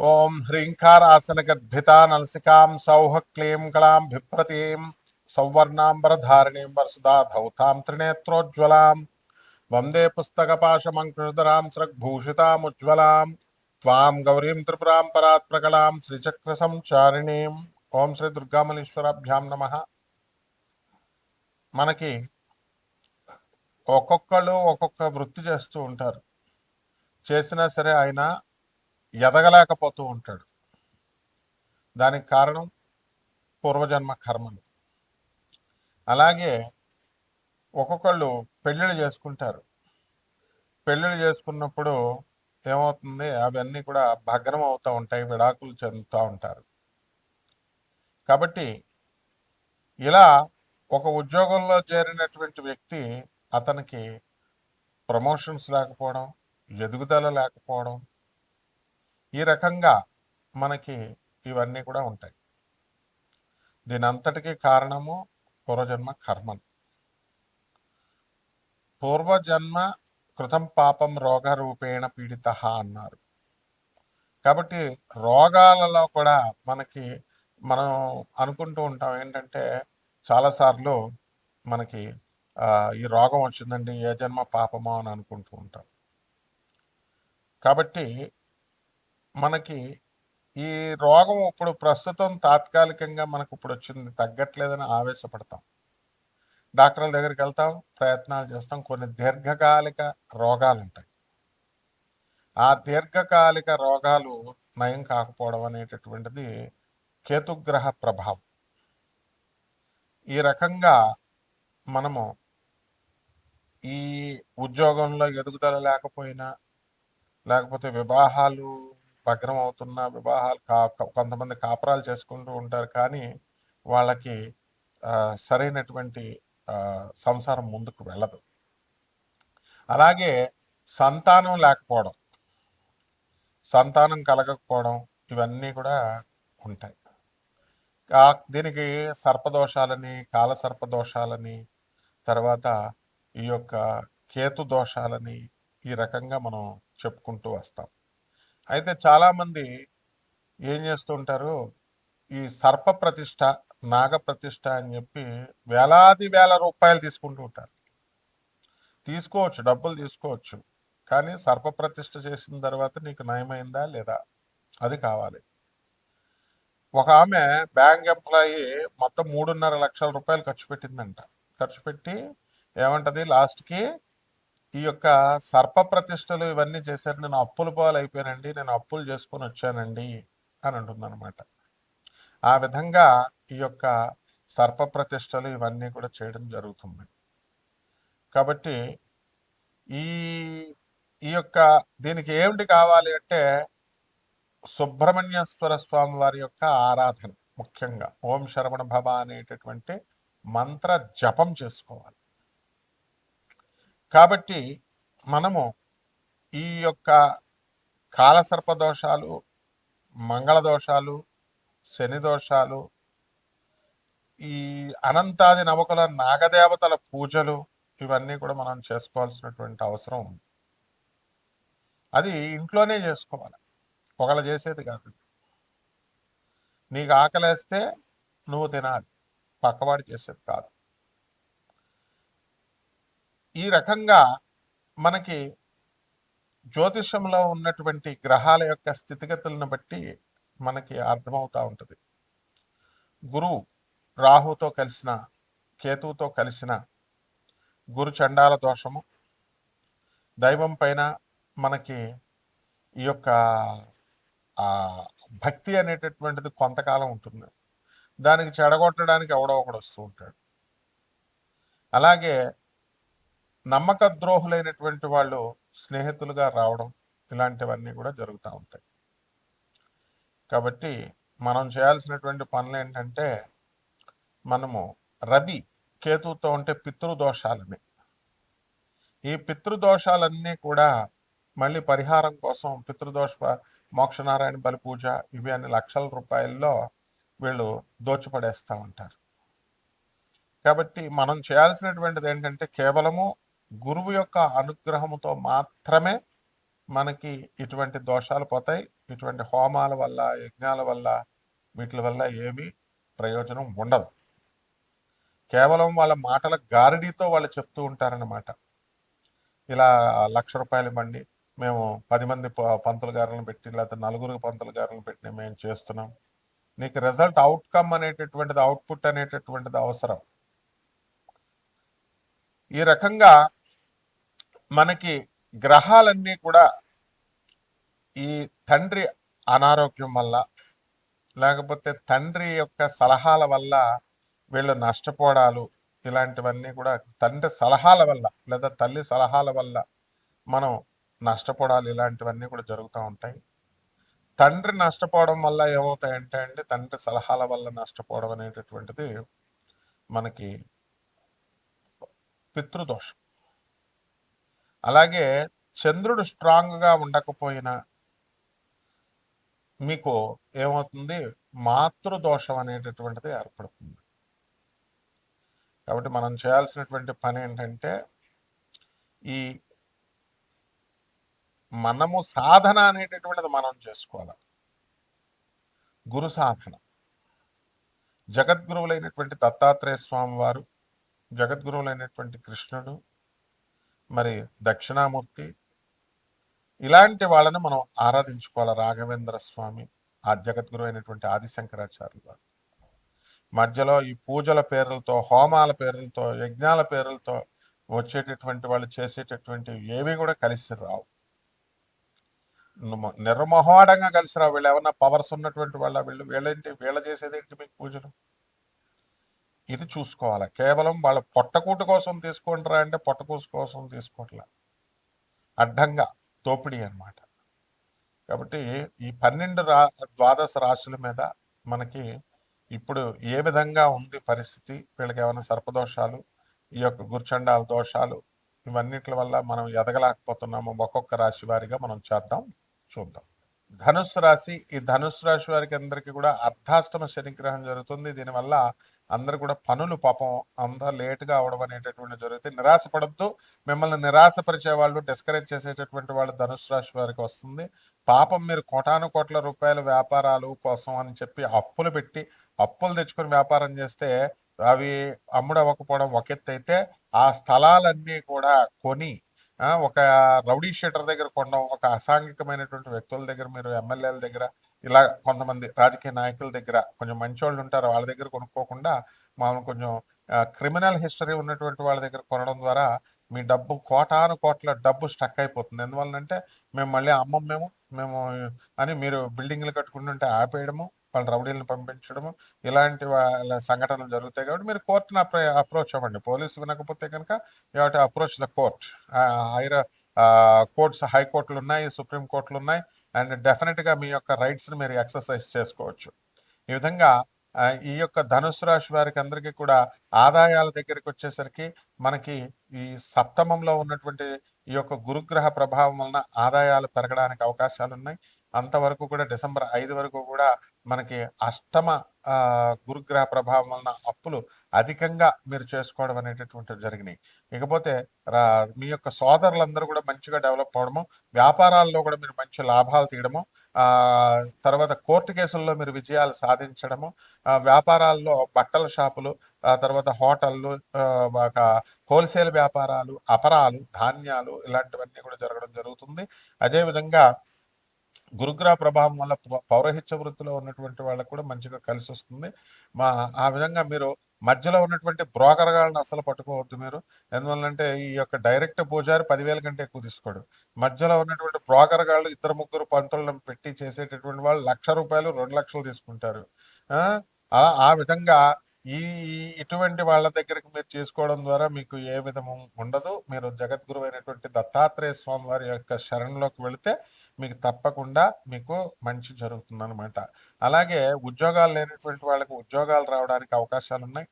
ఓం హ్రీంకారాసనగద్భితా నలసికాం సౌహ క్లీం కళాం బిభ్రతీం సౌవర్ణాంబరధారిణీం వరసుదా ధౌతాం త్రినేత్రోజ్వలాం వందే పుస్తకపాశమంకుశధరాం స్రగ్భూషితాముజ్వలాం త్వాం గౌరీం త్రిపురాం పరాత్ ప్రకలాం శ్రీచక్ర సంచారిణీం. ఓం శ్రీ దుర్గామలీశ్వరాభ్యాం నమ. మనకి ఒక్కొక్కళ్ళు ఒక్కొక్క వృత్తి చేస్తూ ఉంటారు. చేసినా సరే ఆయన ఎదగలేకపోతూ ఉంటాడు. దానికి కారణం పూర్వజన్మ కర్మలు. అలాగే ఒక్కొక్కళ్ళు పెళ్ళిళ్ళు చేసుకుంటారు. పెళ్ళిళ్ళు చేసుకున్నప్పుడు ఏమవుతుంది, అవన్నీ కూడా భగ్నం అవుతూ ఉంటాయి, విడాకులు చెందుతూ ఉంటారు. కాబట్టి ఇలా ఒక ఉద్యోగంలో చేరినటువంటి వ్యక్తి, అతనికి ప్రమోషన్స్ లేకపోవడం, ఎదుగుదల లేకపోవడం, ఈ రకంగా మనకి ఇవన్నీ కూడా ఉంటాయి. దీని అంతటికీ కారణము పూర్వజన్మ కర్మలు. పూర్వజన్మ కృతం పాపం రోగ రూపేణ పీడిత అన్నారు. కాబట్టి రోగాలలో కూడా మనం అనుకుంటూ ఉంటాం ఏంటంటే, చాలాసార్లు మనకి ఈ రోగం వచ్చిందండి, ఏ జన్మ పాపమో అని అనుకుంటూ ఉంటాం. కాబట్టి మనకి ఈ రోగం ఇప్పుడు ప్రస్తుతం తాత్కాలికంగా మనకు ఇప్పుడు వచ్చింది, తగ్గట్లేదని ఆవేశపడతాం. డాక్టర్ల దగ్గరికి వెళ్తాం, ప్రయత్నాలు చేస్తాం. కొన్ని దీర్ఘకాలిక రోగాలు ఉంటాయి. ఆ దీర్ఘకాలిక రోగాలు నయం కాకపోవడం అనేటటువంటిది కేతుగ్రహ ప్రభావం. ఈ రకంగా మనము ఈ ఉద్యోగంలో ఎదుగుదల లేకపోయినా, లేకపోతే వివాహాలు భగ్నం అవుతున్న, వివాహాలు కొంతమంది కాపురాలు చేసుకుంటూ ఉంటారు, కానీ వాళ్ళకి సరైనటువంటి సంసారం ముందుకు వెళ్ళదు. అలాగే సంతానం లేకపోవడం, సంతానం కలగకపోవడం, ఇవన్నీ కూడా ఉంటాయి. దీనికి సర్పదోషాలని, కాలసర్పదోషాలని, తర్వాత ఈ యొక్క కేతు దోషాలని, ఈ రకంగా మనం చెప్పుకుంటూ వస్తాం. అయితే చాలామంది ఏం చేస్తుంటారు, ఈ సర్ప ప్రతిష్ట, నాగ ప్రతిష్ట అని చెప్పి వేలాది వేల రూపాయలు తీసుకుంటూ ఉంటారు. తీసుకోవచ్చు, డబ్బులు తీసుకోవచ్చు, కానీ సర్ప ప్రతిష్ట చేసిన తర్వాత నీకు నయమైందా లేదా అది కావాలి. ఒక ఆమె బ్యాంక్ ఎంప్లాయీ మొత్తం 3.5 లక్షల రూపాయలు ఖర్చు పెట్టిందంట. ఖర్చు పెట్టి ఏమంటది లాస్ట్కి, ఈ యొక్క సర్ప ప్రతిష్టలు ఇవన్నీ చేశారు, నేను అప్పుల పాలు అయిపోయానండి, నేను అప్పులు చేసుకొని వచ్చానండి అని అంటుందన్నమాట. ఆ విధంగా ఈ యొక్క సర్ప ప్రతిష్టలు ఇవన్నీ కూడా చేయడం జరుగుతుంది. కాబట్టి ఈ ఈ యొక్క దీనికి ఏమిటి కావాలి అంటే, సుబ్రహ్మణ్యేశ్వర స్వామి వారి యొక్క ఆరాధన, ముఖ్యంగా ఓం శరవణ భవ అనేటటువంటి మంత్ర జపం చేసుకోవాలి. కాబట్టి మనము ఈ యొక్క కాలసర్ప దోషాలు, మంగళ దోషాలు, శని దోషాలు, ఈ అనంతాది నవకుల నాగదేవతల పూజలు, ఇవన్నీ కూడా మనం చేసుకోవాల్సినటువంటి అవసరం ఉంది. అది ఇంట్లోనే చేసుకోవాలి, ఒకళ్ళు చేసేది కాదు. నీకు ఆకలేస్తే నువ్వు తినాలి, పక్కవాడు చేసేది కాదు. ఈ రకంగా మనకి జ్యోతిషంలో ఉన్నటువంటి గ్రహాల యొక్క స్థితిగతులను బట్టి మనకి అర్థమవుతూ ఉంటుంది. గురువు రాహుతో కలిసిన, కేతువుతో కలిసిన గురు చండాల దోషము, దైవం పైన మనకి ఈ యొక్క భక్తి అనేటటువంటిది కొంతకాలం ఉంటుంది, దానికి చెడగొట్టడానికి ఎవడో ఒకడు వస్తూ ఉంటాడు. అలాగే నమ్మక ద్రోహులైనటువంటి వాళ్ళు స్నేహితులుగా రావడం, ఇలాంటివన్నీ కూడా జరుగుతూ ఉంటాయి. కాబట్టి మనం చేయాల్సినటువంటి పనులు ఏంటంటే, మనము రవి కేతువుతో ఉంటే పితృదోషాలని, ఈ పితృదోషాలన్నీ కూడా మళ్ళీ పరిహారం కోసం పితృదోష మోక్షనారాయణ బలి పూజ, ఇవి అన్ని లక్షల రూపాయల్లో వీళ్ళు దోచిపడేస్తూ ఉంటారు. కాబట్టి మనం చేయాల్సినటువంటిది ఏంటంటే, కేవలము గురువు యొక్క అనుగ్రహముతో మాత్రమే మనకి ఇటువంటి దోషాలు పోతాయి. ఇటువంటి హోమాల వల్ల, యజ్ఞాల వల్ల, వీటి వల్ల ఏమీ ప్రయోజనం ఉండదు. కేవలం వాళ్ళ మాటల గారడీతో వాళ్ళు చెప్తూ ఉంటారన్నమాట. ఇలా ₹1,00,000 ఇవ్వండి, మేము 10 మంది పంతులు గారులను పెట్టి, లేకపోతే 4 పంతులు గారులను పెట్టి మేము చేస్తున్నాం. నీకు రిజల్ట్ అవుట్కమ్ అనేటటువంటిది, అవుట్పుట్ అనేటటువంటిది అవసరం. ఈ రకంగా మనకి గ్రహాలన్నీ కూడా ఈ తండ్రి అనారోగ్యం వల్ల, లేకపోతే తండ్రి యొక్క సలహాల వల్ల వీళ్ళు నష్టపోవడాలు, ఇలాంటివన్నీ కూడా తండ్రి సలహాల వల్ల లేదా తల్లి సలహాల వల్ల మనం నష్టపోవడాలు, ఇలాంటివన్నీ కూడా జరుగుతూ ఉంటాయి. తండ్రి నష్టపోవడం వల్ల ఏమవుతాయంటే అండి, తండ్రి సలహాల వల్ల నష్టపోవడం అనేటటువంటిది మనకి పితృదోషం. అలాగే చంద్రుడు స్ట్రాంగ్గా ఉండకపోయినా మీకు ఏమవుతుంది, మాతృదోషం అనేటటువంటిది ఏర్పడుతుంది. కాబట్టి మనం చేయాల్సినటువంటి పని ఏంటంటే, ఈ మనము సాధన అనేటటువంటిది మనం చేసుకోవాలి. గురు సాధన. జగద్గురువులైనటువంటి దత్తాత్రేయ స్వామి వారు, జగద్గురువులైనటువంటి కృష్ణుడు, మరి దక్షిణామూర్తి, ఇలాంటి వాళ్ళని మనం ఆరాధించుకోవాలి. రాఘవేంద్ర స్వామి, ఆ జగద్గురు అయినటువంటి ఆదిశంకరాచార్యులు వారు. మధ్యలో ఈ పూజల పేర్లతో, హోమాల పేర్లతో, యజ్ఞాల పేర్లతో వచ్చేటటువంటి వాళ్ళు చేసేటటువంటి ఏవి కూడా కలిసి రావు. నిర్మోహమాటంగా కలిసి రావు. వీళ్ళు ఏమన్నా పవర్స్ ఉన్నటువంటి వాళ్ళ, వీళ్ళేంటి, వీళ్ళ చేసేదేంటి మీకు పూజలు? ఇది చూసుకోవాలి. కేవలం వాళ్ళ పొట్టకూటు కోసం తీసుకుంటారా అంటే పొట్టకూసు కోసం తీసుకోవట్లే, అడ్డంగా దోపిడీ అనమాట. కాబట్టి ఈ 12 ద్వాదశ రాశుల మీద మనకి ఇప్పుడు ఏ విధంగా ఉంది పరిస్థితి, వీళ్ళకి ఏమైనా సర్పదోషాలు, ఈ యొక్క గుర్చండాల దోషాలు, ఇవన్నిటి వల్ల మనం ఎదగలేకపోతున్నాము, ఒక్కొక్క రాశి వారిగా మనం చూద్దాం. ధనుస్సు రాశి. ఈ ధనుస్సు రాశి వారికి అందరికీ కూడా అర్ధాష్టమ శనిగ్రహం జరుగుతుంది. దీనివల్ల అందరు కూడా పనులు పాపం అంతా లేటుగా అవడం అనేటటువంటి జరుగుతుంది. నిరాశపడద్దు. మిమ్మల్ని నిరాశపరిచే వాళ్ళు, డిస్కరేజ్ చేసేటటువంటి వాళ్ళు ధనుస్సు రాశి వారికి వస్తుంది. పాపం మీరు కోటాను కోట్ల రూపాయల వ్యాపారాలు కోసం అని చెప్పి అప్పులు పెట్టి, అప్పులు తెచ్చుకొని వ్యాపారం చేస్తే అవి అమ్ముడవ్వకపోవడం ఒక ఎత్తు అయితే, ఆ స్థలాలన్నీ కూడా కొని ఒక రౌడీ షీటర్ దగ్గర కొనడం, ఒక అసాంఘికమైనటువంటి వ్యక్తుల దగ్గర, మీరు ఎమ్మెల్యేల దగ్గర, ఇలా కొంతమంది రాజకీయ నాయకుల దగ్గర, కొంచెం మంచోళ్ళు ఉంటారు, వాళ్ళ దగ్గర కొనుక్కోకుండా మామూలు కొంచెం క్రిమినల్ హిస్టరీ ఉన్నటువంటి వాళ్ళ దగ్గర కొనడం ద్వారా మీ డబ్బు, కోటాను కోట్ల డబ్బు స్టక్ అయిపోతుంది. ఎందువల్లంటే మేము మళ్ళీ మేము అని మీరు బిల్డింగ్లు కట్టుకుంటుంటే ఆపేయడము, వాళ్ళ రౌడీలను పంపించడము, ఇలాంటి వాళ్ళ సంఘటనలు జరుగుతాయి. కాబట్టి మీరు కోర్టును అప్రోచ్ అవ్వండి. పోలీసు వినకపోతే కనుక you have to approach the court. Higher courts, హైకోర్టులు ఉన్నాయి, సుప్రీం కోర్టులు ఉన్నాయి. అండ్ డెఫినెట్గా మీ యొక్క రైట్స్ని మీరు ఎక్సర్సైజ్ చేసుకోవచ్చు. ఈ విధంగా ఈ యొక్క ధనుసు రాశి వారికి అందరికీ కూడా ఆదాయాల దగ్గరికి వచ్చేసరికి మనకి ఈ సప్తమంలో ఉన్నటువంటి ఈ యొక్క గురుగ్రహ ప్రభావం వలన ఆదాయాలు పెరగడానికి అవకాశాలు ఉన్నాయి. అంతవరకు కూడా డిసెంబర్ 5 వరకు కూడా మనకి అష్టమ గురుగ్రహ ప్రభావం వలన అప్పులు అధికంగా మీరు చేసుకోవడం అనేటటువంటివి జరిగినాయి. ఇకపోతే మీ యొక్క సోదరులందరూ కూడా మంచిగా డెవలప్ అవడము, వ్యాపారాల్లో కూడా మీరు మంచి లాభాలు తీయడము, తర్వాత కోర్టు కేసుల్లో మీరు విజయాలు సాధించడము, వ్యాపారాల్లో బట్టల షాపులు, తర్వాత హోటళ్ళు, హోల్సేల్ వ్యాపారాలు, అపరాలు, ధాన్యాలు, ఇలాంటివన్నీ కూడా జరగడం జరుగుతుంది. అదేవిధంగా గురుగ్రహ ప్రభావం వల్ల పౌరహిత్య వృత్తిలో ఉన్నటువంటి వాళ్ళకు కూడా మంచిగా కలిసి వస్తుంది. ఆ విధంగా మీరు మధ్యలో ఉన్నటువంటి బ్రోకర్ గాళ్ళని అసలు పట్టుకోవద్దు మీరు. ఎందువల్లంటే ఈ యొక్క డైరెక్ట్ పూజారి 10,000 కంటే ఎక్కువ తీసుకోడు. మధ్యలో ఉన్నటువంటి బ్రోకర్ గాళ్ళు 2-3 పంతులను పెట్టి చేసేటటువంటి వాళ్ళు ₹1,00,000, 2,00,000 తీసుకుంటారు. ఆ విధంగా ఈ ఇటువంటి వాళ్ళ దగ్గరికి మీరు చేసుకోవడం ద్వారా మీకు ఏ విధము ఉండదు. మీరు జగద్గురు అయినటువంటి దత్తాత్రేయ స్వామి వారి యొక్క శరణంలోకి వెళితే మీకు తప్పకుండా మీకు మంచి జరుగుతుందన్నమాట. అలాగే ఉద్యోగాలు లేనటువంటి వాళ్ళకి ఉద్యోగాలు రావడానికి అవకాశాలు ఉన్నాయి.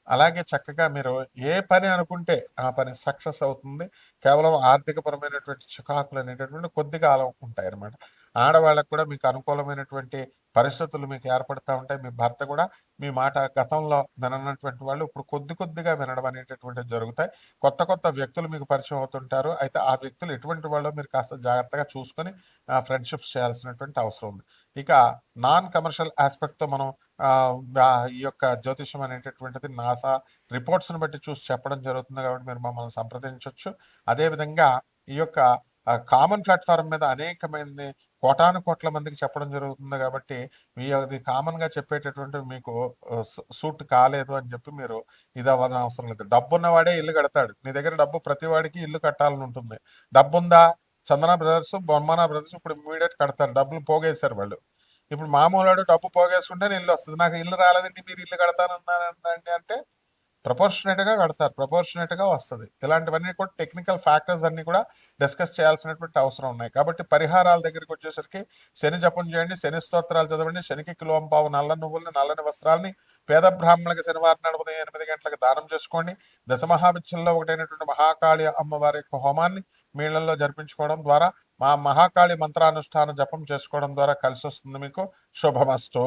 అలాగే చక్కగా మీరు ఏ పని అనుకుంటే ఆ పని సక్సెస్ అవుతుంది. కేవలం ఆర్థికపరమైనటువంటి చికాకులు అనేటటువంటి కొద్ది కాలం ఉంటాయి అన్నమాట. ఆడవాళ్ళకు కూడా మీకు అనుకూలమైనటువంటి పరిస్థితులు మీకు ఏర్పడతా ఉంటాయి. మీ భర్త కూడా మీ మాట గతంలో విననటువంటి వాళ్ళు ఇప్పుడు కొద్ది కొద్దిగా వినడం అనేటటువంటివి జరుగుతాయి. కొత్త కొత్త వ్యక్తులు మీకు పరిచయం అవుతుంటారు. అయితే ఆ వ్యక్తులు ఎటువంటి వాళ్ళో మీరు కాస్త జాగ్రత్తగా చూసుకొని ఫ్రెండ్షిప్స్ చేయాల్సినటువంటి అవసరం ఉంది. ఇక నాన్ కమర్షియల్ ఆస్పెక్ట్‌తో మనం ఈ యొక్క జ్యోతిష్యం అనేటటువంటిది నాసా రిపోర్ట్స్‌ని బట్టి చూసి చెప్పడం జరుగుతుంది కాబట్టి మీరు మమ్మల్ని సంప్రదించొచ్చు. అదేవిధంగా ఈ యొక్క కామన్ ప్లాట్‌ఫార్మ్ మీద అనేకమైనది కోటాను కోట్ల మందికి చెప్పడం జరుగుతుంది కాబట్టి మీ అది కామన్‌గా చెప్పేటటువంటివి మీకు సూట్ కాలేదు అని చెప్పి మీరు ఇదవ్వాల్సిన అవసరం లేదు. డబ్బున్నవాడే ఇల్లు కడతాడు. నీ దగ్గర డబ్బు ప్రతి వాడికి ఇల్లు కట్టాలని ఉంటుంది. డబ్బుందా? చందన బ్రదర్స్, బొమ్మన బ్రదర్స్ ఇప్పుడు ఇమ్మీడియేట్ కడతారు. డబ్బులు పోగేశారు వాళ్ళు. ఇప్పుడు మామూలోడు డబ్బు పోగేసుకుంటేనే ఇల్లు వస్తది. నాకు ఇల్లు రాలేదండి మీరు ఇల్లు కడతానన్నారండి అంటే ప్రపోర్షనేట్‌గా కడతారు. ప్రపోర్షనేట్‌గా వస్తది. ఇలాంటివన్నీ కూడా టెక్నికల్ ఫ్యాక్టర్స్ అన్నీ కూడా డిస్కస్ చేయాల్సినటువంటి అవసరం ఉన్నాయి. కాబట్టి పరిహారాల దగ్గరికొచ్చేసరికి శని జపం చేయండి, శని స్తోత్రాలు చదవండి, శనికి కిలోంపావు నల్ల నువ్వుల్ని, నల్లని వస్త్రాల్ని పేద బ్రాహ్మణులకి శనివారం నాడు ఉదయం 8 గంటలకు దానం చేసుకోండి. దశమహావిద్యల్లో ఒకటైనటువంటి మహాకాళి అమ్మవారి యొక్క హోమాన్ని మీ ఇళ్లలో జరిపించుకోవడం ద్వారా మా మహాకాళి మంత్రానుష్ఠాన జపం చేసుకోవడం ద్వారా కలిసొస్తుంది మీకు. శుభమస్తు.